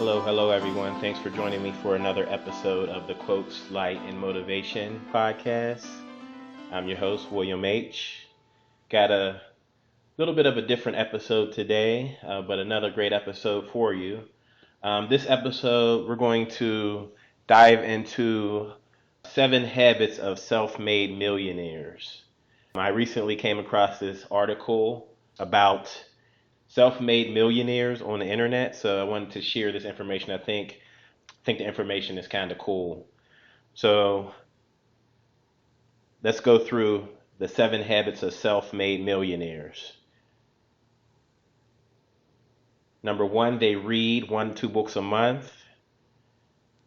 Hello, everyone. Thanks for joining me for another episode of the Quotes, Light, and Motivation podcast. I'm your host, William H. Got a little bit of a different episode today, but another great episode for you. This episode, we're going to dive into 7 habits of self-made millionaires. I recently came across this article about self-made millionaires on the internet, so I wanted to share this information. I think the information is kind of cool. So let's go through the 7 habits of self-made millionaires. Number 1, they read 1 to 2 books a month.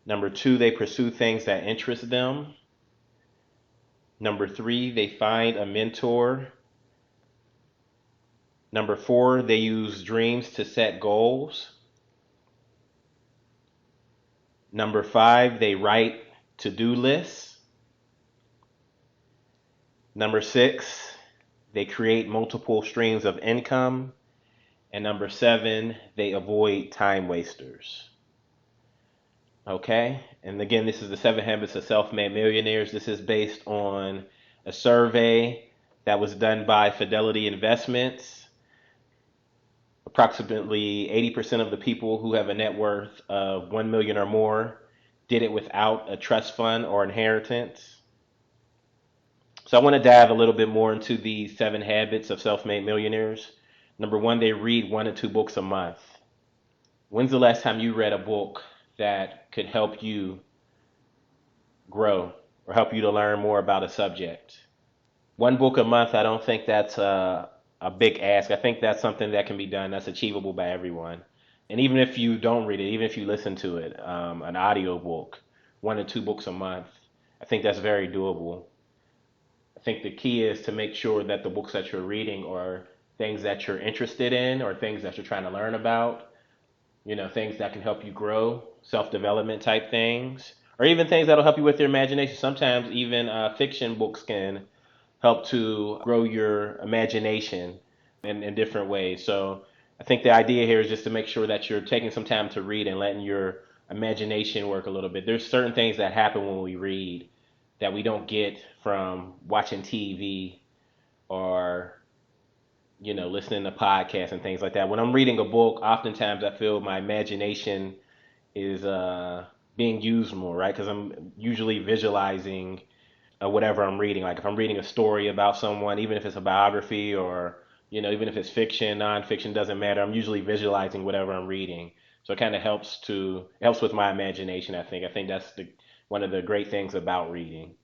Number 2, they pursue things that interest them. Number 3, they find a mentor. Number 4, they use dreams to set goals. Number 5, they write to-do lists. Number 6, they create multiple streams of income. And number 7, they avoid time wasters. Okay, and again, this is the 7 habits of self-made millionaires. This is based on a survey that was done by Fidelity Investments. Approximately 80% of the people who have a net worth of 1 million or more did it without a trust fund or inheritance. So I want to dive a little bit more into these 7 habits of self-made millionaires. Number 1, they read 1 to 2 books a month. When's the last time you read a book that could help you grow or help you to learn more about a subject? 1 book a month, I don't think that's a big ask. I think that's something that can be done, that's achievable by everyone. And even if you don't read it, even if you listen to it, an audio book, 1 to 2 books a month, I think that's very doable. I think the key is to make sure that the books that you're reading are things that you're interested in or things that you're trying to learn about, things that can help you grow, self-development type things, or even things that'll help you with your imagination. Sometimes even fiction books can help to grow your imagination in different ways. So I think the idea here is just to make sure that you're taking some time to read and letting your imagination work a little bit. There's certain things that happen when we read that we don't get from watching TV or listening to podcasts and things like that. When I'm reading a book, oftentimes I feel my imagination is being used more, right? Because I'm usually visualizing whatever I'm reading. Like if I'm reading a story about someone, even if it's a biography or, even if it's fiction, nonfiction, doesn't matter. I'm usually visualizing whatever I'm reading. So it kind of helps with my imagination, I think. I think that's one of the great things about reading.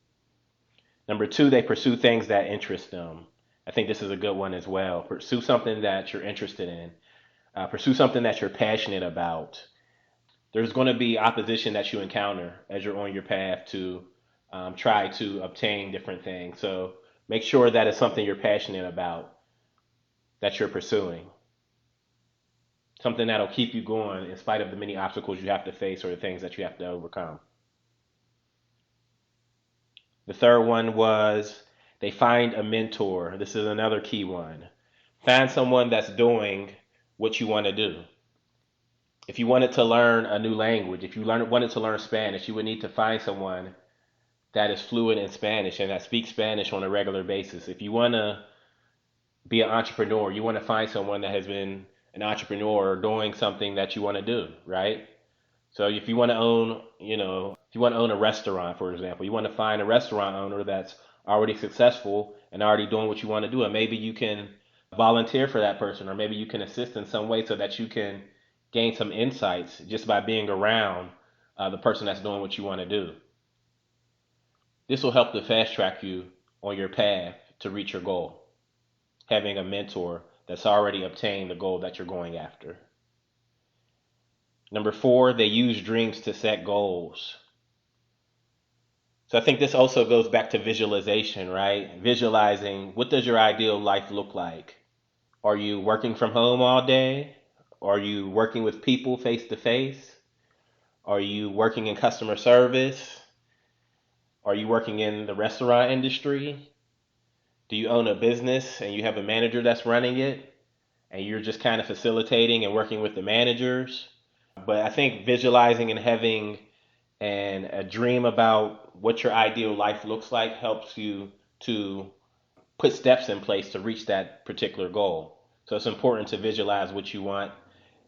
Number 2, they pursue things that interest them. I think this is a good one as well. Pursue something that you're interested in. Pursue something that you're passionate about. There's going to be opposition that you encounter as you're on your path to try to obtain different things. So make sure that it's something you're passionate about, that you're pursuing. Something that'll keep you going in spite of the many obstacles you have to face or the things that you have to overcome. The third one was they find a mentor. This is another key one. Find someone that's doing what you want to do. If you wanted to learn a new language, if you wanted to learn Spanish, you would need to find someone that is fluent in Spanish and that speaks Spanish on a regular basis. If you want to be an entrepreneur, you want to find someone that has been an entrepreneur doing something that you want to do, right? So if you want to own, if you want to own a restaurant, for example, you want to find a restaurant owner that's already successful and already doing what you want to do. And maybe you can volunteer for that person, or maybe you can assist in some way so that you can gain some insights just by being around the person that's doing what you want to do. This will help to fast track you on your path to reach your goal, having a mentor that's already obtained the goal that you're going after. Number 4, they use dreams to set goals. So I think this also goes back to visualization, right? Visualizing, what does your ideal life look like? Are you working from home all day? Are you working with people face to face? Are you working in customer service? Are you working in the restaurant industry? Do you own a business and you have a manager that's running it and you're just kind of facilitating and working with the managers? But I think visualizing and having a dream about what your ideal life looks like helps you to put steps in place to reach that particular goal. So it's important to visualize what you want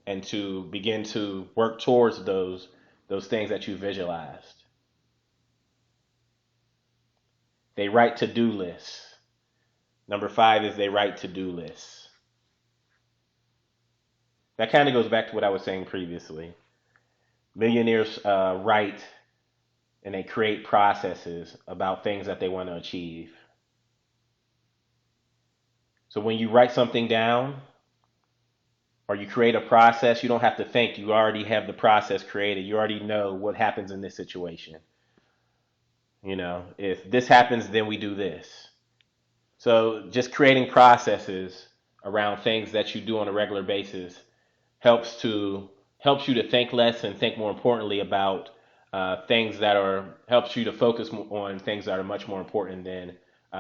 and to begin to work towards those things that you visualized. They write to-do lists. Number 5 is they write to-do lists. That kind of goes back to what I was saying previously. Millionaires write and they create processes about things that they want to achieve. So when you write something down or you create a process, you don't have to think. You already have the process created. You already know what happens in this situation. If this happens, then we do this. So just creating processes around things that you do on a regular basis helps you to think less and think more importantly about things that are helps you to focus on things that are much more important than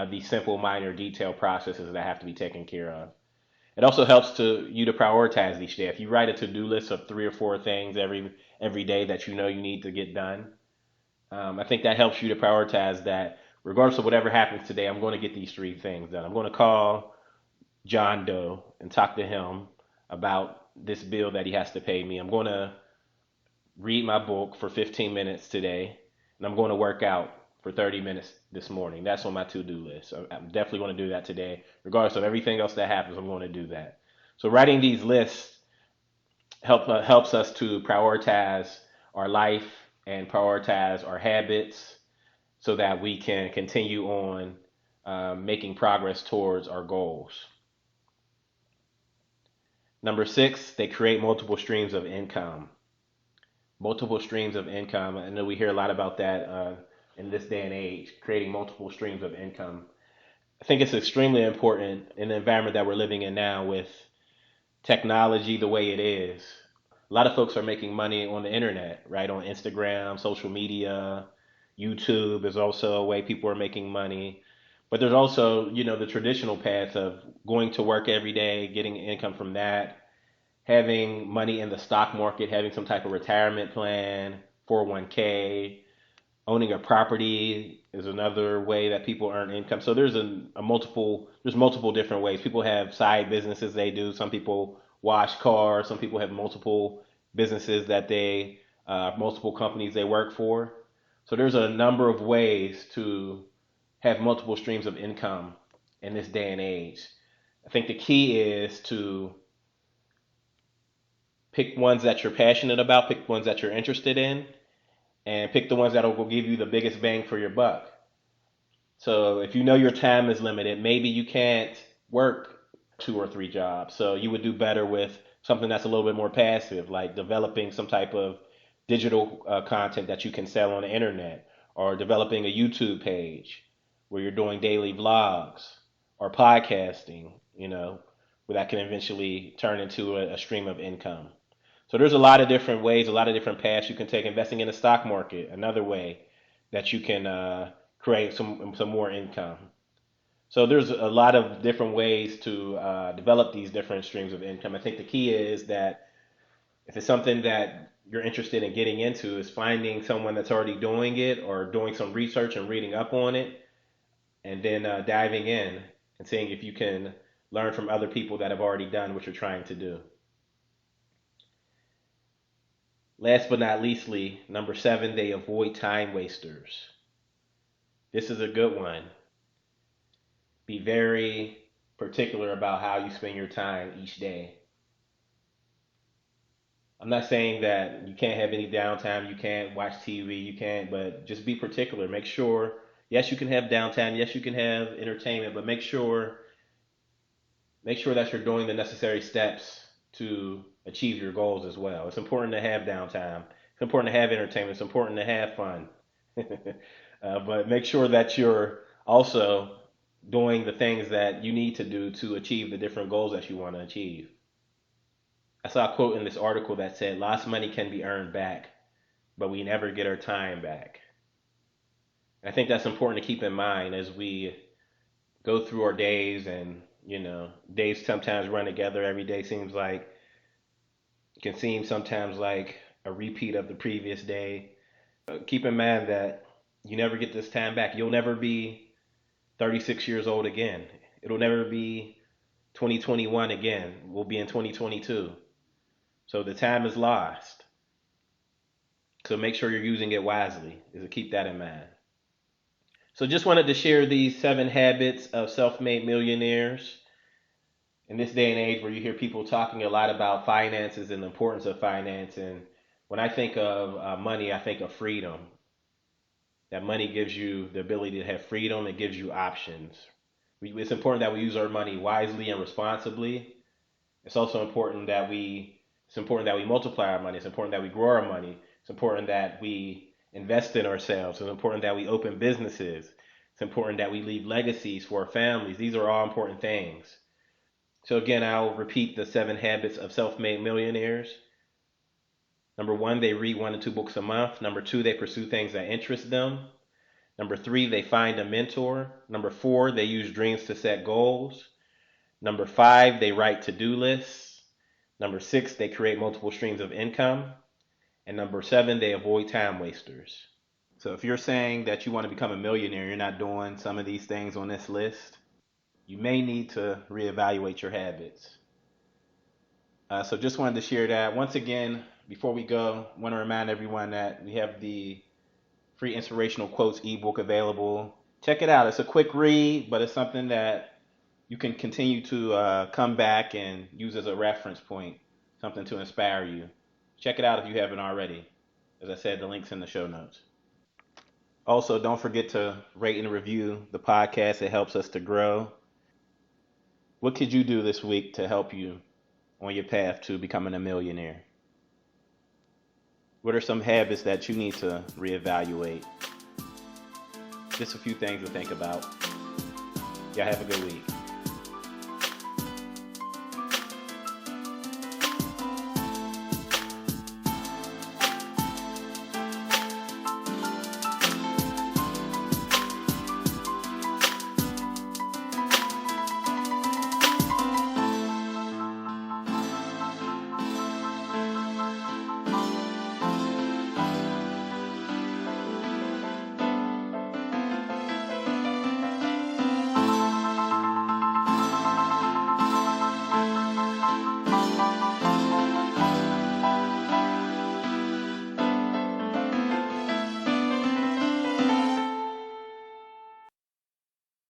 these simple minor detail processes that have to be taken care of. It also helps to you to prioritize each day. If you write a to-do list of 3 or 4 things every day that you know you need to get done, I think that helps you to prioritize that. Regardless of whatever happens today, I'm going to get these 3 things done. I'm going to call John Doe and talk to him about this bill that he has to pay me. I'm going to read my book for 15 minutes today, and I'm going to work out for 30 minutes this morning. That's on my to-do list. So I'm definitely going to do that today. Regardless of everything else that happens, I'm going to do that. So writing these lists helps us to prioritize our life and prioritize our habits so that we can continue on making progress towards our goals. Number 6, they create multiple streams of income. Multiple streams of income. I know we hear a lot about that in this day and age, creating multiple streams of income. I think it's extremely important in the environment that we're living in now with technology the way it is. A lot of folks are making money on the internet, right? On Instagram, social media, YouTube is also a way people are making money. But there's also, the traditional path of going to work every day, getting income from that, having money in the stock market, having some type of retirement plan, 401k, owning a property is another way that people earn income. So there's multiple different ways. People have side businesses they do. Some people wash cars. Some people have multiple businesses that multiple companies they work for. So there's a number of ways to have multiple streams of income in this day and age. I think the key is to pick ones that you're passionate about, pick ones that you're interested in, and pick the ones that will give you the biggest bang for your buck. So if you know your time is limited, maybe you can't work 2 or 3 jobs. So you would do better with something that's a little bit more passive, like developing some type of digital content that you can sell on the internet, or developing a YouTube page where you're doing daily vlogs, or podcasting, where that can eventually turn into a stream of income. So there's a lot of different ways, a lot of different paths you can take. Investing in the stock market, another way that you can create some more income. So there's a lot of different ways to develop these different streams of income. I think the key is that if it's something that you're interested in getting into, is finding someone that's already doing it or doing some research and reading up on it, and then diving in and seeing if you can learn from other people that have already done what you're trying to do. Last but not leastly, number 7, they avoid time wasters. This is a good one. Be very particular about how you spend your time each day. I'm not saying that you can't have any downtime, you can't watch TV, but just be particular. Make sure, yes, you can have downtime, yes, you can have entertainment, but make sure that you're doing the necessary steps to achieve your goals as well. It's important to have downtime. It's important to have entertainment. It's important to have fun. But make sure that you're also doing the things that you need to do to achieve the different goals that you want to achieve. I saw a quote in this article that said, lost money can be earned back, but we never get our time back. I think that's important to keep in mind as we go through our days, and days sometimes run together. Every day can seem sometimes like a repeat of the previous day. Keep in mind that you never get this time back. You'll never be 36 years old again. It'll never be 2021 again. We'll be in 2022. So the time is lost. So make sure you're using it wisely, is to keep that in mind. So just wanted to share these 7 habits of self-made millionaires. In this day and age where you hear people talking a lot about finances and the importance of finance, and when I think of money, I think of freedom. That money gives you the ability to have freedom. It gives you options. It's important that we use our money wisely and responsibly. It's also important that we multiply our money. It's important that we grow our money. It's important that we invest in ourselves. It's important that we open businesses. It's important that we leave legacies for our families. These are all important things. So again, I'll repeat the 7 habits of self-made millionaires. Number 1, they read 1 to 2 books a month. Number 2, they pursue things that interest them. Number 3, they find a mentor. Number 4, they use dreams to set goals. Number 5, they write to-do lists. Number 6, they create multiple streams of income. And number 7, they avoid time wasters. So if you're saying that you want to become a millionaire, you're not doing some of these things on this list, you may need to reevaluate your habits. So just wanted to share that. Once again, before we go, I want to remind everyone that we have the free inspirational quotes ebook available. Check it out. It's a quick read, but it's something that you can continue to come back and use as a reference point, something to inspire you. Check it out if you haven't already. As I said, the link's in the show notes. Also, don't forget to rate and review the podcast. It helps us to grow. What could you do this week to help you on your path to becoming a millionaire? What are some habits that you need to reevaluate? Just a few things to think about. Y'all have a good week.